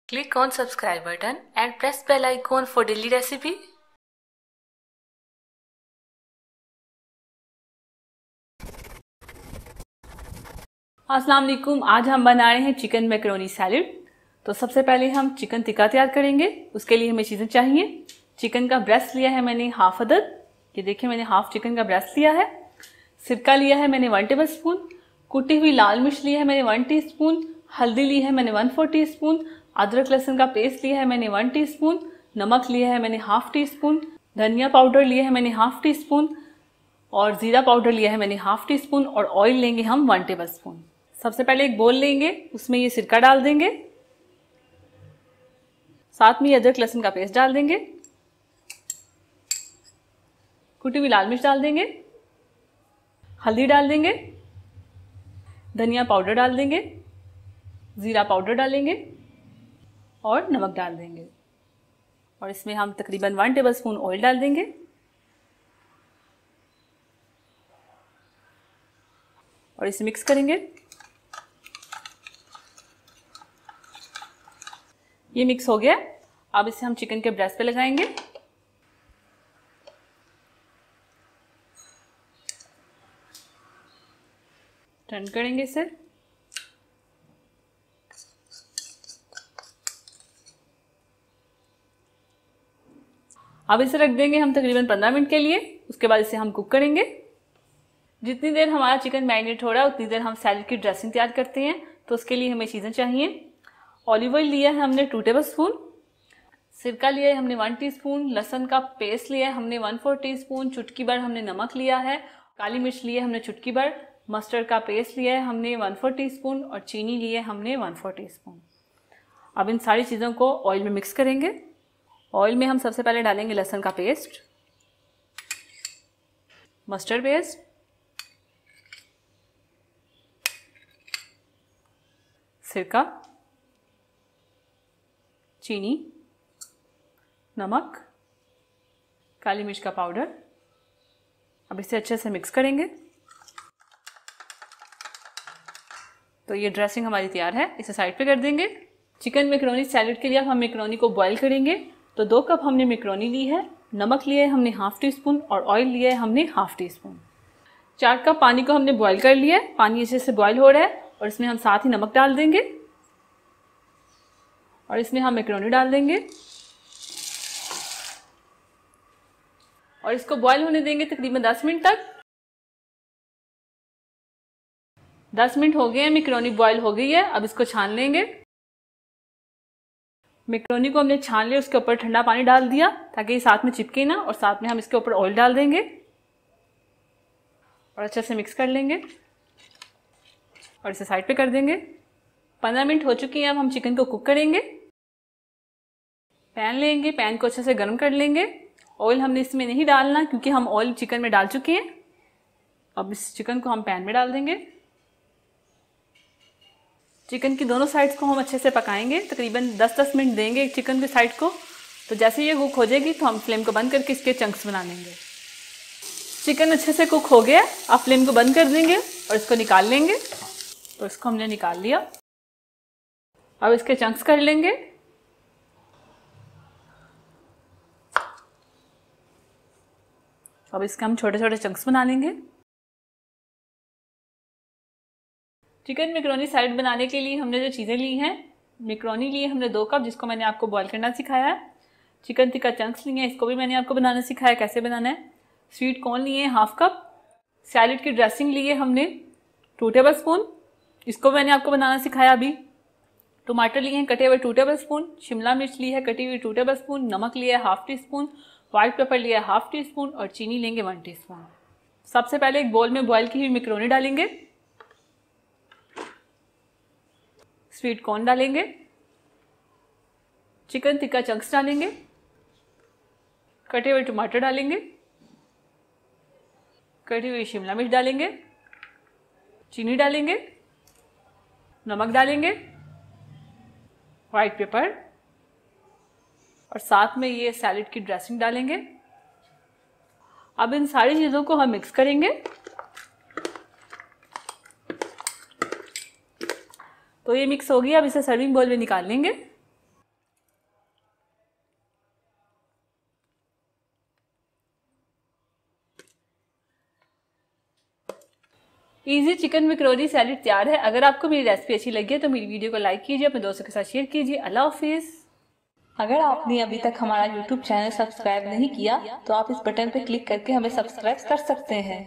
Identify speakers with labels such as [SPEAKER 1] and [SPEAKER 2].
[SPEAKER 1] Click on subscribe button and press bell icon for daily recipe.
[SPEAKER 2] अस्सलाम वालेकुम। आज हम बना रहे हैं चिकन मैकरोनी सैलेड। तो सबसे पहले हम चिकन टिक्का तैयार करेंगे। उसके लिए हमें चीज़ें चाहिए। चिकन का ब्रेस्ट लिया है मैंने हाफ अदद, ये देखिए मैंने हाफ चिकन का ब्रेस्ट लिया है। सिरका लिया है मैंने 1 टेबलस्पून। कुटी हुई लाल मिर्च ली है मैंने 1 टीस्पून। हल्दी ली है मैंने 1/4 टीस्पून। अदरक लहसुन का पेस्ट लिया है मैंने 1 टीस्पून। नमक लिया है मैंने हाफ टीस्पून। धनिया पाउडर लिया है मैंने हाफ टीस्पून और जीरा पाउडर लिया है मैंने हाफ टीस्पून। और ऑयल लेंगे हम 1 टेबलस्पून। सबसे पहले एक बोल लेंगे, उसमें ये सिरका डाल देंगे, साथ में अदरक लहसुन का पेस्ट डाल देंगे, कुटी हुई लाल मिर्च डाल देंगे, हल्दी डाल देंगे, धनिया पाउडर डाल देंगे, जीरा पाउडर डालेंगे और नमक डाल देंगे। और इसमें हम तकरीबन 1 टेबलस्पून ऑयल डाल देंगे और इसे मिक्स करेंगे। ये मिक्स हो गया। अब इसे हम चिकन के ब्रेस्ट पे लगाएंगे। टर्न करेंगे इसे। अब इसे रख देंगे हम तकरीबन 15 मिनट के लिए। उसके बाद इसे हम कुक करेंगे। जितनी देर हमारा चिकन मैरिनेट हो रहा है उतनी देर हम सैलेड की ड्रेसिंग तैयार करते हैं। तो उसके लिए हमें चीज़ें चाहिए। ऑलिव ऑयल लिया है हमने 2 टेबलस्पून। सिरका लिया है हमने 1 टीस्पून। लहसुन का पेस्ट लिया है हमने 1/4 टीस्पून। चुटकी भर हमने नमक लिया है। काली मिर्च ली है हमने चुटकी भर। मस्टर्ड का पेस्ट लिया है हमने 1/4 टीस्पून और चीनी ली है हमने 1/4 टीस्पून। अब इन सारी चीज़ों को ऑयल में मिक्स करेंगे। ऑयल में हम सबसे पहले डालेंगे लहसुन का पेस्ट, मस्टर्ड पेस्ट, सिरका, चीनी, नमक, काली मिर्च का पाउडर। अब इसे अच्छे से मिक्स करेंगे। तो ये ड्रेसिंग हमारी तैयार है। इसे साइड पे कर देंगे। चिकन मैकरोनी सैलेड के लिए अब हम मैकरोनी को बॉईल करेंगे। तो 2 कप हमने मैकरोनी ली है। नमक लिया है हमने हाफ टीस्पून और ऑयल लिया है हमने हाफ टीस्पून। 4 कप पानी को हमने बॉईल कर लिया है। पानी अच्छे से बॉईल हो रहा है और इसमें हम साथ ही नमक डाल देंगे और इसमें हम मैकरोनी डाल देंगे और इसको बॉईल होने देंगे तकरीबन 10 मिनट तक। 10 मिनट हो गए हैं, मैकरोनी बॉईल हो गई है। अब इसको छान लेंगे। मैकरोनी को हमने छान लिया, उसके ऊपर ठंडा पानी डाल दिया ताकि ये साथ में चिपके ना। और साथ में हम इसके ऊपर ऑयल डाल देंगे और अच्छे से मिक्स कर लेंगे और इसे साइड पे कर देंगे। 15 मिनट हो चुकी हैं। अब हम चिकन को कुक करेंगे। पैन लेंगे, पैन को अच्छे से गर्म कर लेंगे। ऑयल हमने इसमें नहीं डालना क्योंकि हम ऑयल चिकन में डाल चुके हैं। अब इस चिकन को हम पैन में डाल देंगे। चिकन की दोनों साइड्स को हम अच्छे से पकाएंगे। तकरीबन 10-10 मिनट देंगे चिकन की साइड को। तो जैसे ये कुक हो जाएगी तो हम फ्लेम को बंद करके इसके चंक्स बना लेंगे। चिकन अच्छे से कुक हो गया। अब फ्लेम को बंद कर देंगे और इसको निकाल लेंगे। तो इसको हमने निकाल लिया। अब इसके चंक्स कर लेंगे। अब इसके हम छोटे छोटे चंक्स बना लेंगे। चिकन मैकरोनी सैलेड बनाने के लिए हमने जो चीज़ें ली हैं, मैकरोनी ली है हमने 2 कप, जिसको मैंने आपको बॉईल करना सिखाया है। चिकन टिक्का चंक्स लिए हैं, इसको भी मैंने आपको बनाना सिखाया कैसे बनाना है। स्वीट कॉर्न लिए हैं हाफ कप। सैलेड की ड्रेसिंग ली है हमने 2 टेबलस्पून, इसको मैंने आपको बनाना सिखाया अभी। टमाटर लिए हैं कटे हुए 2 टेबलस्पून। शिमला मिर्च ली है कटी हुई 2 टेबलस्पून। नमक लिया है हाफ टीस्पून। व्हाइट पेपर लिया है हाफ टीस्पून और चीनी लेंगे 1 टीस्पून। सबसे पहले एक बोल में बॉईल की हुई मैकरोनी डालेंगे, स्वीट कॉर्न डालेंगे, चिकन टिक्का चंक्स डालेंगे, कटे हुए टमाटर डालेंगे, कटी हुई शिमला मिर्च डालेंगे, चीनी डालेंगे, नमक डालेंगे, व्हाइट पेपर और साथ में ये सैलेड की ड्रेसिंग डालेंगे। अब इन सारी चीज़ों को हम मिक्स करेंगे। तो ये मिक्स हो गया। अब इसे सर्विंग बाउल में निकाल लेंगे। इजी चिकन मैकरोनी सैलेड तैयार है। अगर आपको मेरी रेसिपी अच्छी लगी है तो मेरी वीडियो को लाइक कीजिए, अपने दोस्तों के साथ शेयर कीजिए। अल्लाह हाफिज। अगर आपने अभी तक हमारा YouTube चैनल सब्सक्राइब नहीं किया तो आप इस बटन पर क्लिक करके हमें सब्सक्राइब कर सकते हैं।